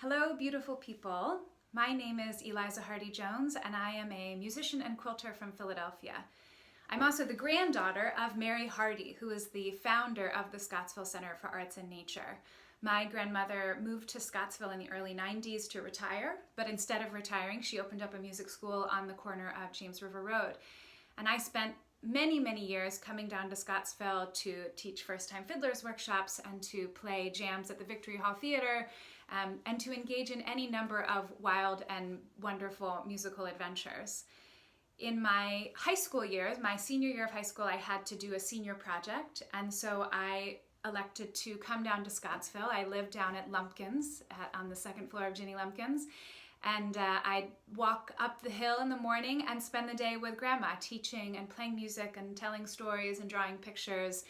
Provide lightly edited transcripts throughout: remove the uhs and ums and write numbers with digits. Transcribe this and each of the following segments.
Hello, beautiful people. My name is Eliza Hardy Jones, and I am a musician and quilter from Philadelphia. I'm also the granddaughter of Mary Hardy, who is the founder of the Scottsville Center for Arts and Nature. My grandmother moved to Scottsville in the early 90s to retire, but instead of retiring, she opened up a music school on the corner of James River Road. And I spent many years coming down to Scottsville to teach first-time fiddlers workshops and to play jams at the Victory Hall Theater and to engage in any number of wild and wonderful musical adventures. In my high school years, my senior year of high school, I had to do a senior project, and so I elected to come down to Scottsville. I lived down at Lumpkins on the second floor of Ginny Lumpkins, and I'd walk up the hill in the morning and spend the day with Grandma, teaching and playing music and telling stories and drawing pictures.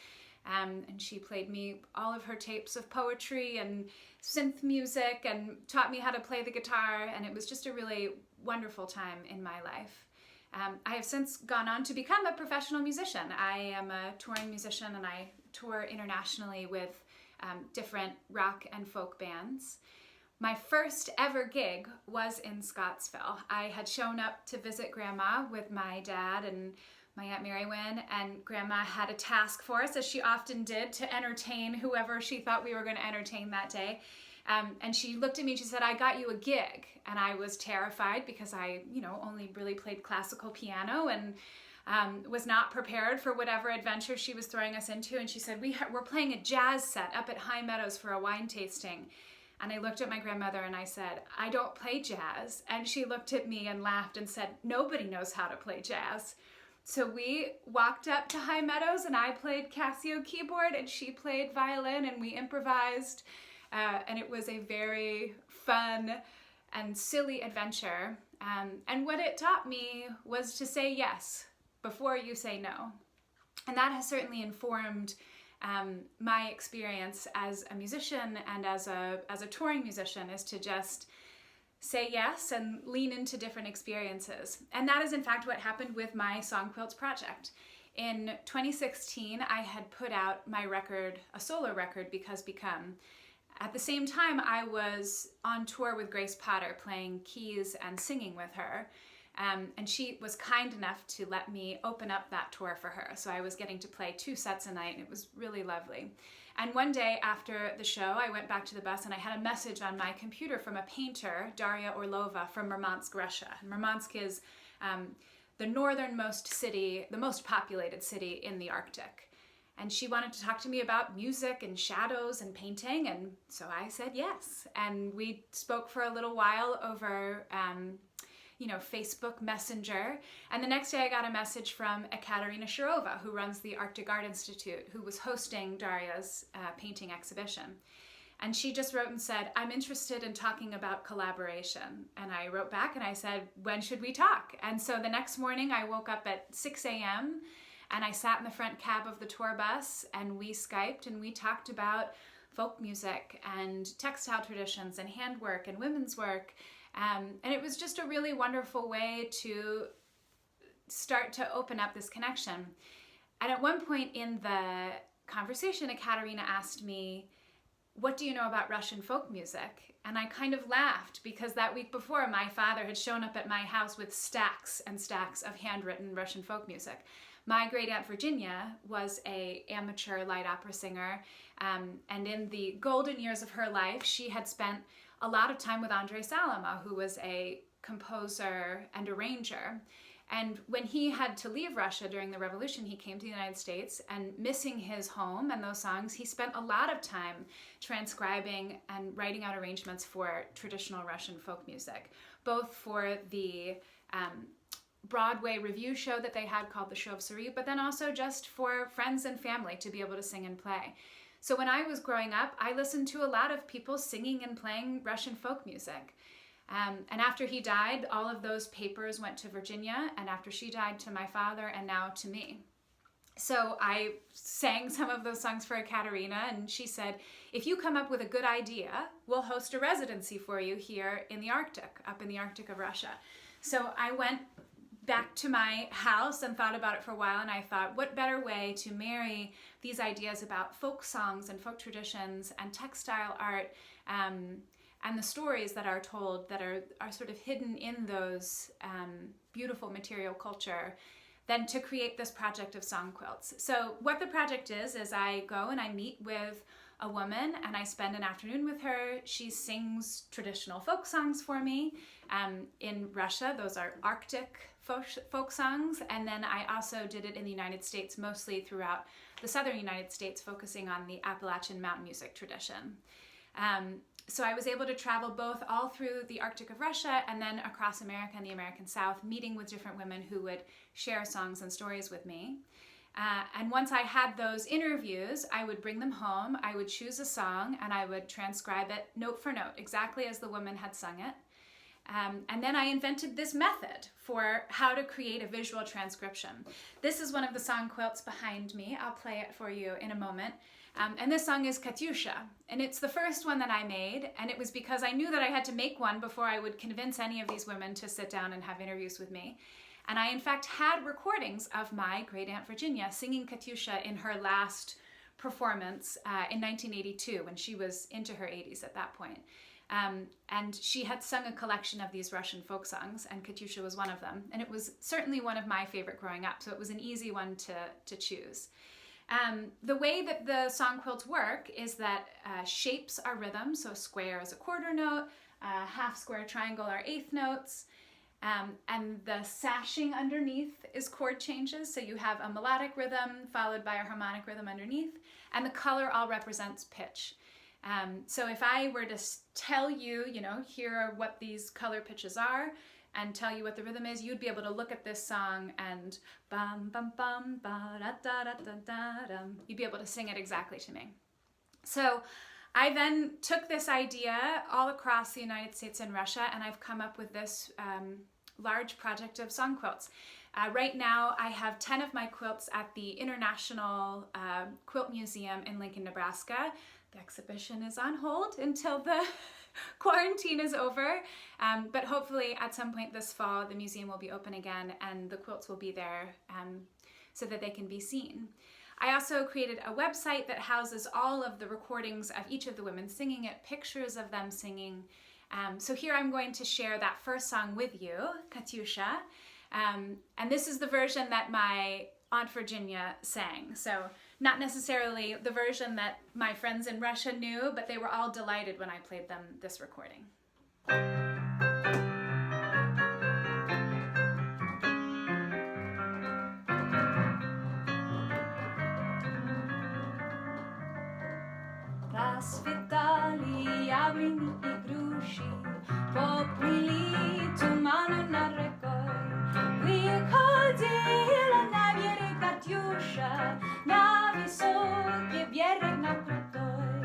And she played me all of her tapes of poetry and synth music and taught me how to play the guitar, and it was just a really wonderful time in my life. I have since gone on to become a professional musician. I am a touring musician, and I tour internationally with different rock and folk bands. My first ever gig was in Scottsville. I had shown up to visit Grandma with my dad and my Aunt Mary Wynn, and Grandma had a task for us, as she often did, to entertain whoever she thought we were going to entertain that day. And she looked at me and she said, "I got you a gig." And I was terrified because I, only really played classical piano and was not prepared for whatever adventure she was throwing us into. And she said, we're playing a jazz set up at High Meadows for a wine tasting. And I looked at my grandmother and I said, "I don't play jazz." And she looked at me and laughed and said, "Nobody knows how to play jazz." So we walked up to High Meadows and I played Casio keyboard and she played violin, and we improvised. And it was a very fun and silly adventure. And what it taught me was to say yes before you say no. And that has certainly informed my experience as a musician and as a touring musician, is to just say yes and lean into different experiences. And that is in fact what happened with my Song Quilts project. In 2016, I had put out my record, a solo record, Because Become. At the same time, I was on tour with Grace Potter, playing keys and singing with her. And she was kind enough to let me open up that tour for her. So I was getting to play 2 sets a night, and it was really lovely. And one day after the show, I went back to the bus and I had a message on my computer from a painter, Daria Orlova, from Murmansk, Russia. And Murmansk is the northernmost city, the most populated city in the Arctic. And she wanted to talk to me about music and shadows and painting, and so I said yes. And we spoke for a little while over Facebook Messenger. And the next day I got a message from Ekaterina Shirova, who runs the Arctic Art Institute, who was hosting Daria's painting exhibition. And she just wrote and said, "I'm interested in talking about collaboration." And I wrote back and I said, "When should we talk?" And so the next morning I woke up at 6 a.m. and I sat in the front cab of the tour bus and we Skyped and we talked about folk music and textile traditions and handwork and women's work. And it was just a really wonderful way to start to open up this connection. And at one point in the conversation, Ekaterina asked me, "What do you know about Russian folk music?" And I kind of laughed because that week before, my father had shown up at my house with stacks and stacks of handwritten Russian folk music. My great aunt Virginia was an amateur light opera singer, and in the golden years of her life, she had spent a lot of time with Andrei Salomon, who was a composer and arranger. And when he had to leave Russia during the revolution, he came to the United States, and missing his home and those songs, he spent a lot of time transcribing and writing out arrangements for traditional Russian folk music, both for the Broadway review show that they had called the Show of Suri, but then also just for friends and family to be able to sing and play. So when I was growing up, I listened to a lot of people singing and playing Russian folk music. And after he died, all of those papers went to Virginia, and after she died, to my father, and now to me. So I sang some of those songs for Ekaterina, and she said, "If you come up with a good idea, we'll host a residency for you here in the Arctic, up in the Arctic of Russia." So I went back to my house and thought about it for a while, and I thought, what better way to marry these ideas about folk songs and folk traditions and textile art and the stories that are told that are sort of hidden in those beautiful material culture, than to create this project of song quilts. So what the project is I go and I meet with a woman and I spend an afternoon with her. She sings traditional folk songs for me. In Russia, those are Arctic folk songs. And then I also did it in the United States, mostly throughout the southern United States, focusing on the Appalachian mountain music tradition. So I was able to travel both all through the Arctic of Russia and then across America and the American South, meeting with different women who would share songs and stories with me. And once I had those interviews, I would bring them home, I would choose a song, and I would transcribe it note for note, exactly as the woman had sung it. And then I invented this method for how to create a visual transcription. This is one of the song quilts behind me. I'll play it for you in a moment. And this song is Katusha, and it's the first one that I made, and it was because I knew that I had to make one before I would convince any of these women to sit down and have interviews with me. And I, in fact, had recordings of my great aunt Virginia singing Katusha in her last performance in 1982, when she was into her 80s at that point. And she had sung a collection of these Russian folk songs, and Katusha was one of them. And it was certainly one of my favorite growing up, so it was an easy one to choose. The way that the song quilts work is that shapes are rhythms, so square is a quarter note, half square triangle are eighth notes, and the sashing underneath is chord changes, so you have a melodic rhythm followed by a harmonic rhythm underneath, and the color all represents pitch. So if I were to tell you, here are what these color pitches are, and tell you what the rhythm is, you'd be able to look at this song and bum bum bum ba da da da da da dum. You'd be able to sing it exactly to me. So I then took this idea all across the United States and Russia, and I've come up with this large project of song quilts. Right now, I have 10 of my quilts at the International Quilt Museum in Lincoln, Nebraska. The exhibition is on hold until the quarantine is over, but hopefully at some point this fall the museum will be open again and the quilts will be there so that they can be seen. I also created a website that houses all of the recordings of each of the women singing it, pictures of them singing. So here I'm going to share that first song with you, Katusha, and this is the version that my Aunt Virginia sang. So not necessarily the version that my friends in Russia knew, but they were all delighted when I played them this recording. Расцветали яблони и груши, поплыли туманы над рекой. Выходила на берег Катюша, на высокий берег на крутой.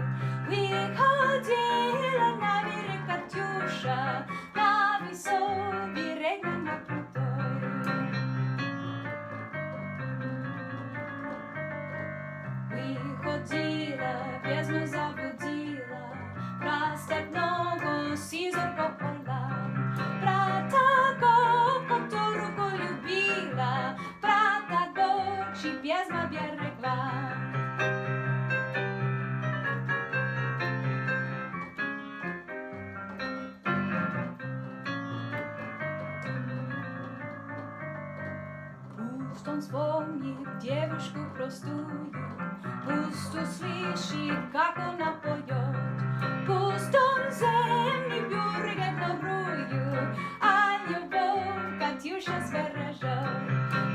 Выходила на берег Катюша, на высокий берег на крутой. Выходила, бездну заблудила, про степного сизого орла, про того, которого любила, про того, чьи бездна берегла. Пусть он вспомнит девушку простую, пусть услышит, как она поет, пусть он земли берег норую, а любовь Катюша сбережет.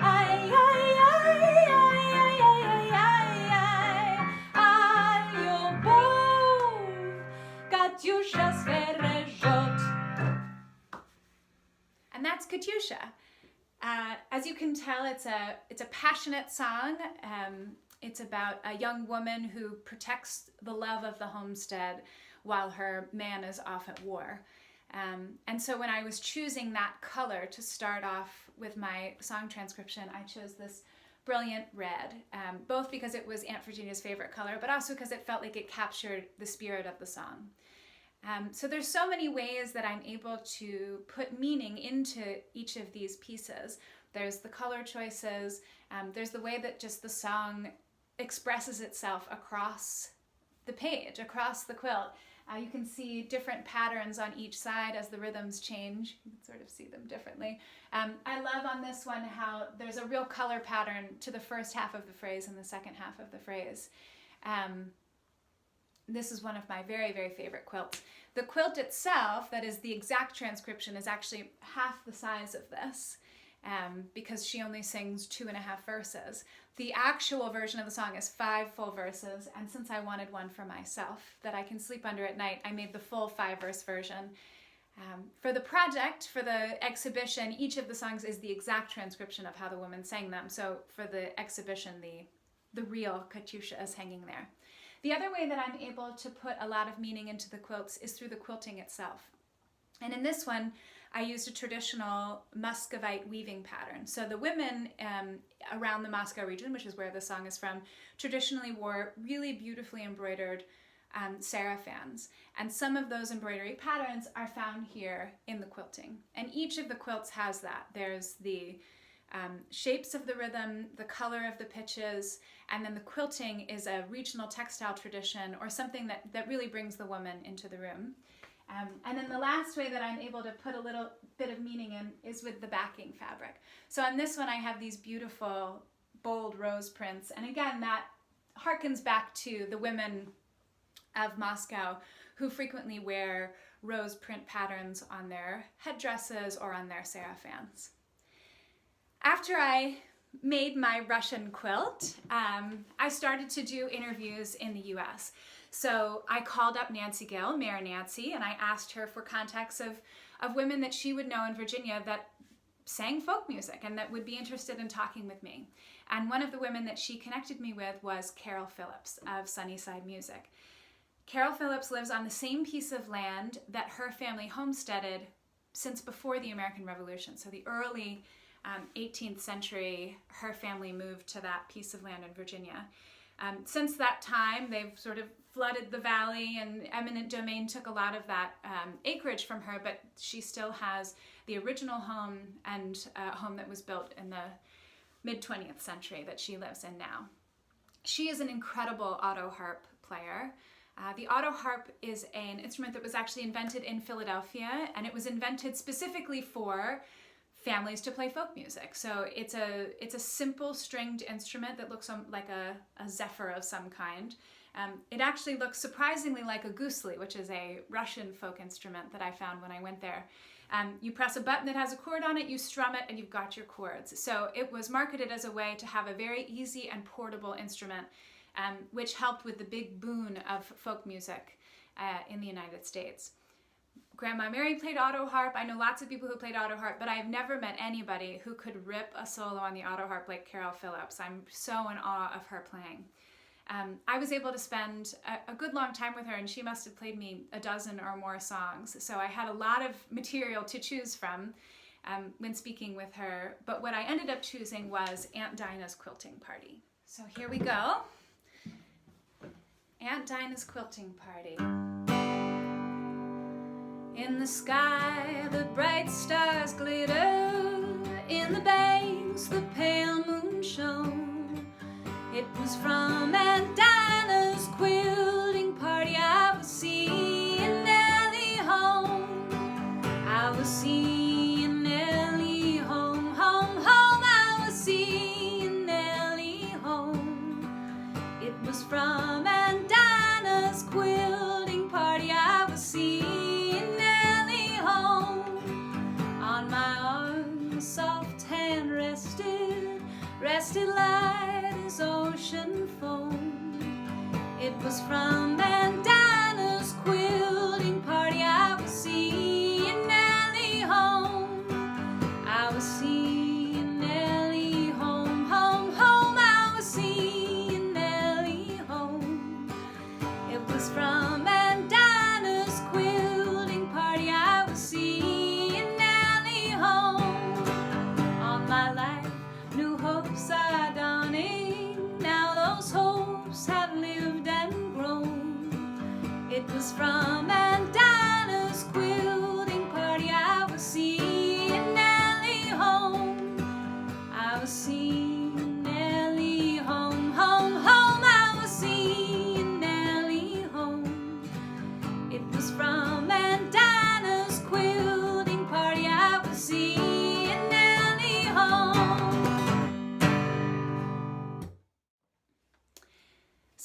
Ай-яй-яй-яй-яй-яй-яй-яй, а любовь Катюша сбережет. And that's Katusha. As you can tell, it's a passionate song. It's about a young woman who protects the love of the homestead while her man is off at war. And so when I was choosing that color to start off with my song transcription, I chose this brilliant red, both because it was Aunt Virginia's favorite color, but also because it felt like it captured the spirit of the song. So there's so many ways that I'm able to put meaning into each of these pieces. There's the color choices, there's the way that just the song expresses itself across the page, across the quilt. You can see different patterns on each side as the rhythms change. You can sort of see them differently. I love on this one how there's a real color pattern to the first half of the phrase and the second half of the phrase. This is one of my very, very favorite quilts. The quilt itself, that is the exact transcription, is actually half the size of this because she only sings 2.5 verses. The actual version of the song is 5 full verses, and since I wanted one for myself that I can sleep under at night, I made the full 5-verse version. For the project, for the exhibition, each of the songs is the exact transcription of how the woman sang them. So for the exhibition, the real Katusha is hanging there. The other way that I'm able to put a lot of meaning into the quilts is through the quilting itself. And in this one, I used a traditional Muscovite weaving pattern. So the women around the Moscow region, which is where the song is from, traditionally wore really beautifully embroidered sarafans. And some of those embroidery patterns are found here in the quilting. And each of the quilts has that. There's the shapes of the rhythm, the color of the pitches, and then the quilting is a regional textile tradition or something that really brings the woman into the room. And then the last way that I'm able to put a little bit of meaning in is with the backing fabric. So on this one I have these beautiful bold rose prints, and again that harkens back to the women of Moscow who frequently wear rose print patterns on their headdresses or on their sarafans. After I made my Russian quilt, I started to do interviews in the US. So I called up Nancy Gill, Mayor Nancy, and I asked her for contacts of women that she would know in Virginia that sang folk music and that would be interested in talking with me. And one of the women that she connected me with was Carol Phillips of Sunnyside Music. Carol Phillips lives on the same piece of land that her family homesteaded since before the American Revolution. So the early 18th century, her family moved to that piece of land in Virginia. Since that time, they've sort of flooded the valley, and eminent domain took a lot of that acreage from her, but she still has the original home and a home that was built in the mid-20th century that she lives in now. She is an incredible auto harp player. The auto harp is an instrument that was actually invented in Philadelphia, and it was invented specifically for families to play folk music. So it's a simple stringed instrument that looks like a zephyr of some kind. It actually looks surprisingly like a gusli, which is a Russian folk instrument that I found when I went there. You press a button that has a chord on it, you strum it, and you've got your chords. So it was marketed as a way to have a very easy and portable instrument, which helped with the big boon of folk music in the United States. Grandma Mary played auto harp. I know lots of people who played auto harp, but I've never met anybody who could rip a solo on the auto harp like Carol Phillips. I'm so in awe of her playing. I was able to spend a good long time with her, and she must have played me a dozen or more songs. So I had a lot of material to choose from when speaking with her. But what I ended up choosing was Aunt Dinah's Quilting Party. So here we go. Aunt Dinah's Quilting Party. In the sky, the bright stars glitter. In the banks, the pale moon shone. It was from Aunt Dinah's quilting party I was seeing Nellie home. I was seeing Nellie home, home, home. I was seeing Nellie home. It was from Aunt Dinah's quilting party I was seeing Nellie home. On my arm, a soft hand rested light as ocean foam.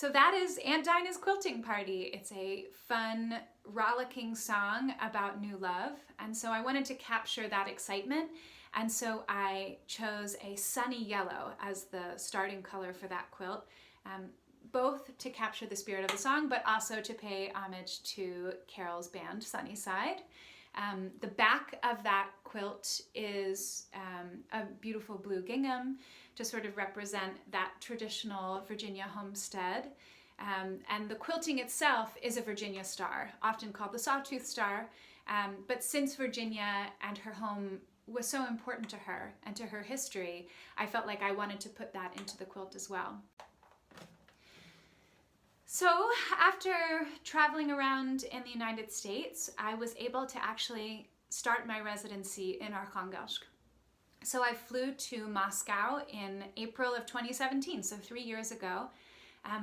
So that is Aunt Dinah's Quilting Party. It's a fun, rollicking song about new love. And so I wanted to capture that excitement. And so I chose a sunny yellow as the starting color for that quilt, both to capture the spirit of the song, but also to pay homage to Carol's band, Sunnyside. The back of that quilt is a beautiful blue gingham to sort of represent that traditional Virginia homestead. And the quilting itself is a Virginia star, often called the sawtooth star. But since Virginia and her home was so important to her and to her history, I felt like I wanted to put that into the quilt as well. So after traveling around in the United States, I was able to actually start my residency in Arkhangelsk. So I flew to Moscow in April of 2017, so 3 years ago.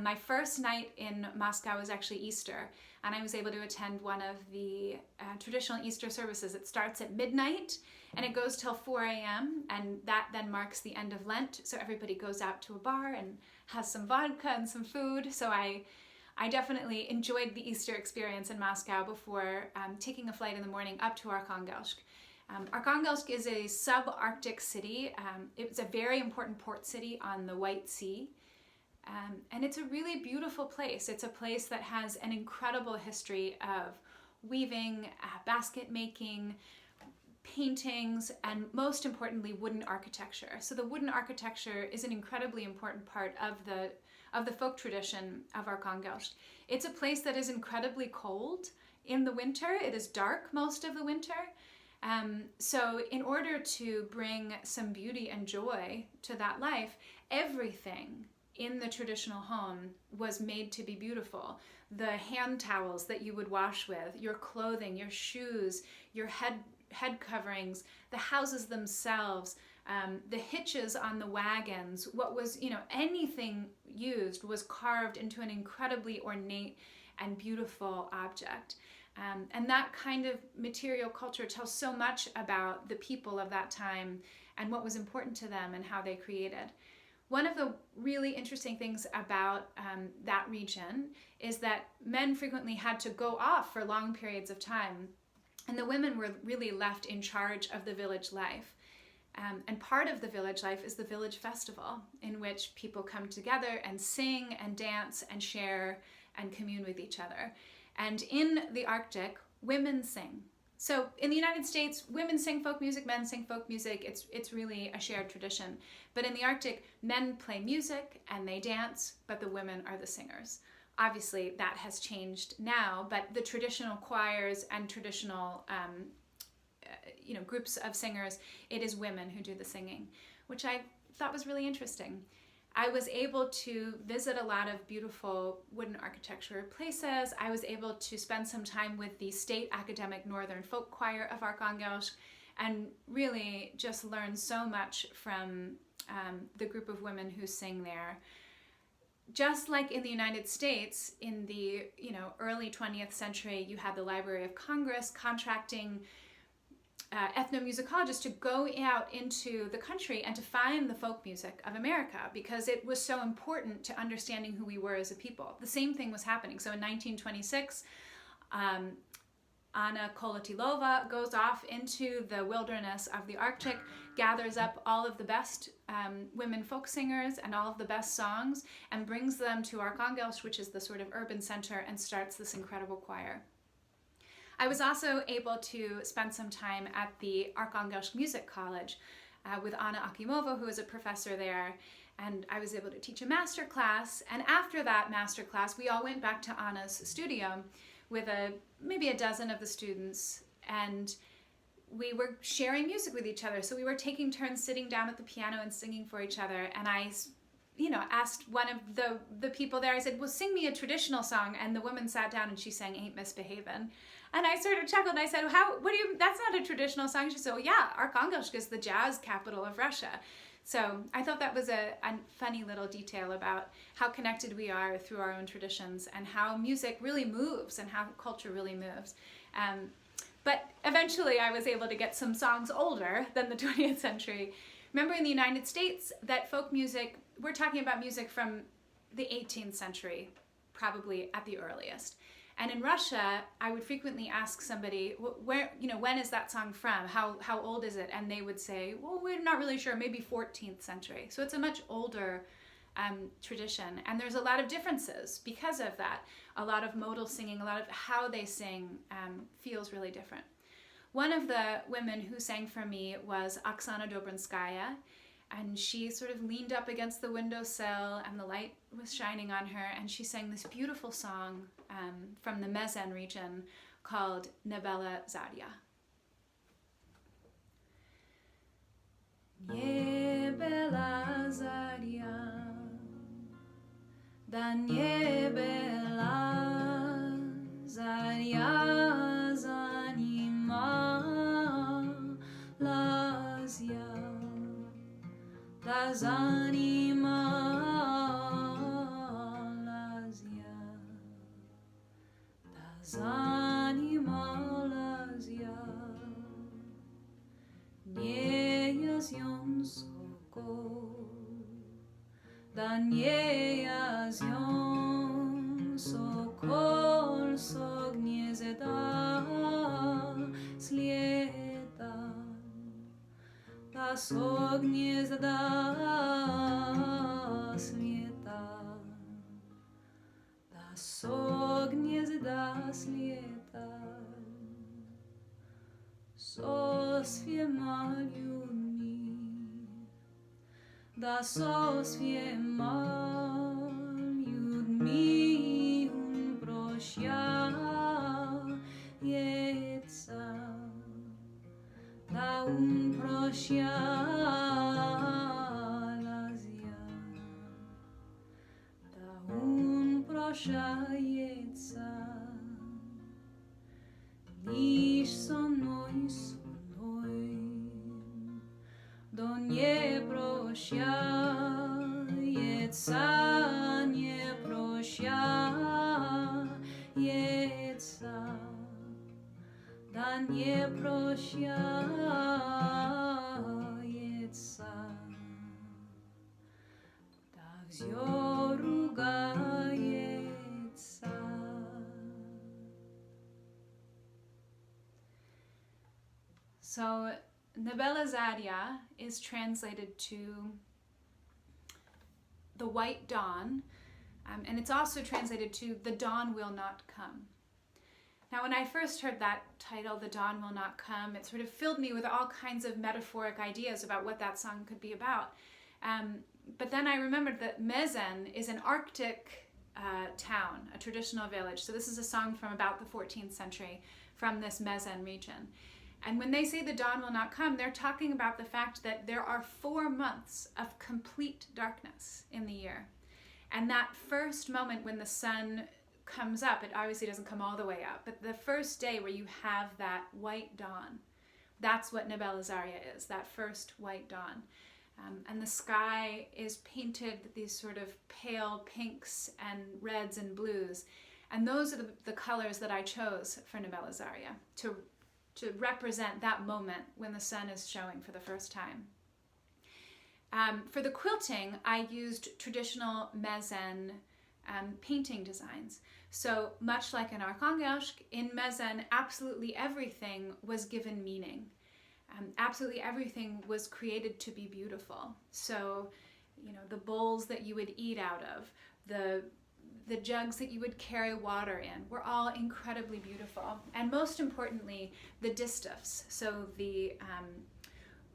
My first night in Moscow was actually Easter, and I was able to attend one of the traditional Easter services. It starts at midnight and it goes till 4 a.m. and that then marks the end of Lent. So everybody goes out to a bar and has some vodka and some food. So I definitely enjoyed the Easter experience in Moscow before taking a flight in the morning up to Arkhangelsk. Arkhangelsk is a subarctic city. It's a very important port city on the White Sea. And it's a really beautiful place. It's a place that has an incredible history of weaving, basket making, paintings, and most importantly, wooden architecture. So the wooden architecture is an incredibly important part of the folk tradition of Arkhangelsk. It's a place that is incredibly cold in the winter. It is dark most of the winter. So in order to bring some beauty and joy to that life, everything in the traditional home was made to be beautiful. The hand towels that you would wash with, your clothing, your shoes, your head coverings, the houses themselves, the hitches on the wagons, what was, anything used was carved into an incredibly ornate and beautiful object. And that kind of material culture tells so much about the people of that time and what was important to them and how they created. One of the really interesting things about that region is that men frequently had to go off for long periods of time, and the women were really left in charge of the village life. And part of the village life is the village festival, in which people come together and sing and dance and share and commune with each other. And in the Arctic, women sing. So in the United States, women sing folk music, men sing folk music. It's really a shared tradition. But in the Arctic, men play music and they dance, but the women are the singers. Obviously, that has changed now, but the traditional choirs and traditional groups of singers, it is women who do the singing, which I thought was really interesting. I was able to visit a lot of beautiful wooden architecture places. I was able to spend some time with the State Academic Northern Folk Choir of Arkhangelsk and really just learn so much from the group of women who sing there. Just like in the United States, in the early 20th century, you had the Library of Congress contracting ethnomusicologists to go out into the country and to find the folk music of America because it was so important to understanding who we were as a people. The same thing was happening. So in 1926, Anna Kolotilova goes off into the wilderness of the Arctic, gathers up all of the best women folk singers and all of the best songs and brings them to Arkhangelsk, which is the sort of urban center, and starts this incredible choir. I was also able to spend some time at the Arkhangelsk Music College with Anna Akimova, who is a professor there, and I was able to teach a master class. And after that master class, we all went back to Anna's studio with maybe a dozen of the students, and we were sharing music with each other. So we were taking turns sitting down at the piano and singing for each other. And I asked one of the people there, I said, well, sing me a traditional song. And the woman sat down and she sang Ain't Misbehavin'. And I sort of chuckled and I said, that's not a traditional song. She said, well, yeah, Arkhangelsk is the jazz capital of Russia. So I thought that was a funny little detail about how connected we are through our own traditions and how music really moves and how culture really moves. But eventually I was able to get some songs older than the 20th century. Remember in the United States that folk music, we're talking about music from the 18th century, probably at the earliest. And in Russia, I would frequently ask somebody, where, when is that song from? How old is it? And they would say, well, we're not really sure, maybe 14th century. So it's a much older tradition. And there's a lot of differences because of that. A lot of modal singing, a lot of how they sing feels really different. One of the women who sang for me was Oksana Dobrinskaya, and she sort of leaned up against the windowsill and the light was shining on her, and she sang this beautiful song from the Mezen region called Nabelas Aria. Nabelas Aria, da Nabelas Aria zanimalas ya, das animalas ya, das animalas ya, niejas jon soko, da niejas jon sokol sognie da slieta, das ognie da slieta, das ognie da slieta, sosvie maljuni, da sosvie maljudmi prošja jeca, da prošja lazja, da prošja jeca, liš sonoj, do nie prošja jeca, nie prošja jeca, da nie prošja jeca, da vzjoruga jeca. So Nabelas Aria is translated to the white dawn, and it's also translated to the dawn will not come. Now, when I first heard that title, The Dawn Will Not Come, it sort of filled me with all kinds of metaphoric ideas about what that song could be about. But then I remembered that Mezen is an Arctic town, a traditional village. So this is a song from about the 14th century from this Mezen region. And when they say the dawn will not come, they're talking about the fact that there are 4 months of complete darkness in the year. And that first moment when the sun comes up, it obviously doesn't come all the way up, but the first day where you have that white dawn, that's what Nabelas Aria is, that first white dawn. And the sky is painted these sort of pale pinks and reds and blues. And those are the colors that I chose for Nabelas Aria to represent that moment when the sun is showing for the first time. For the quilting, I used traditional Mezen painting designs. So much like in Arkhangelsk, in Mezen, absolutely everything was given meaning. Absolutely everything was created to be beautiful. So, the bowls that you would eat out of, the jugs that you would carry water in were all incredibly beautiful. And most importantly, the distaffs, so the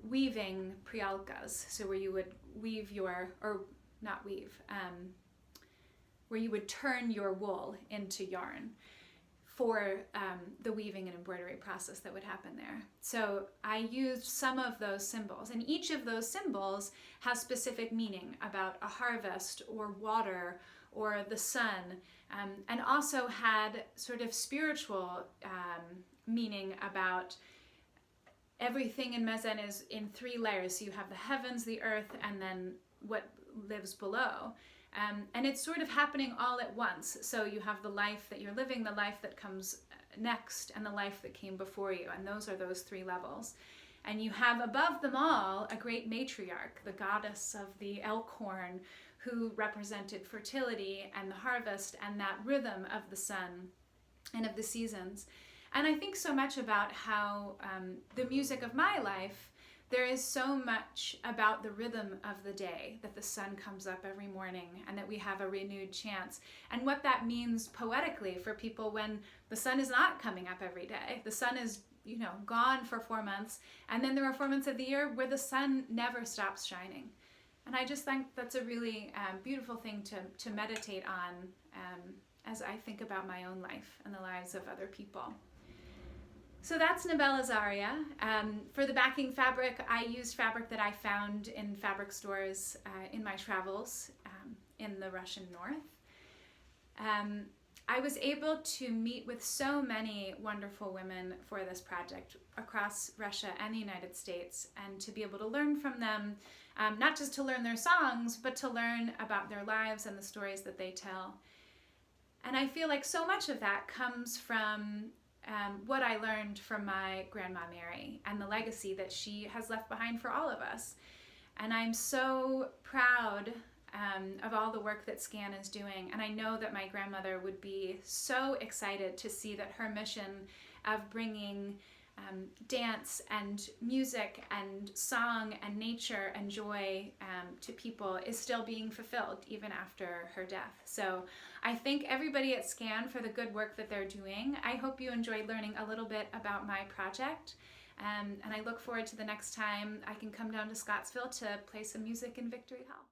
weaving prialkas, so where you would weave where you would turn your wool into yarn for the weaving and embroidery process that would happen there. So I used some of those symbols, and each of those symbols has specific meaning about a harvest or water or the sun, and also had sort of spiritual meaning about everything in Mezen is in 3 layers. So you have the heavens, the earth, and then what lives below. And it's sort of happening all at once. So you have the life that you're living, the life that comes next, and the life that came before you. And those are those 3 levels. And you have above them all a great matriarch, the goddess of the elk horn, who represented fertility and the harvest and that rhythm of the sun and of the seasons. And I think so much about how the music of my life, there is so much about the rhythm of the day, that the sun comes up every morning and that we have a renewed chance, and what that means poetically for people when the sun is not coming up every day. The sun is, gone for 4 months, and then there are 4 months of the year where the sun never stops shining. And I just think that's a really beautiful thing to meditate on as I think about my own life and the lives of other people. So that's Nabelas Aria. For the backing fabric, I used fabric that I found in fabric stores in my travels in the Russian north. I was able to meet with so many wonderful women for this project across Russia and the United States, and to be able to learn from them, not just to learn their songs, but to learn about their lives and the stories that they tell. And I feel like so much of that comes from what I learned from my grandma Mary and the legacy that she has left behind for all of us. And I'm so proud of all the work that SCAN is doing. And I know that my grandmother would be so excited to see that her mission of bringing dance and music and song and nature and joy to people is still being fulfilled even after her death. So I thank everybody at SCAN for the good work that they're doing. I hope you enjoyed learning a little bit about my project, and I look forward to the next time I can come down to Scottsville to play some music in Victory Hall.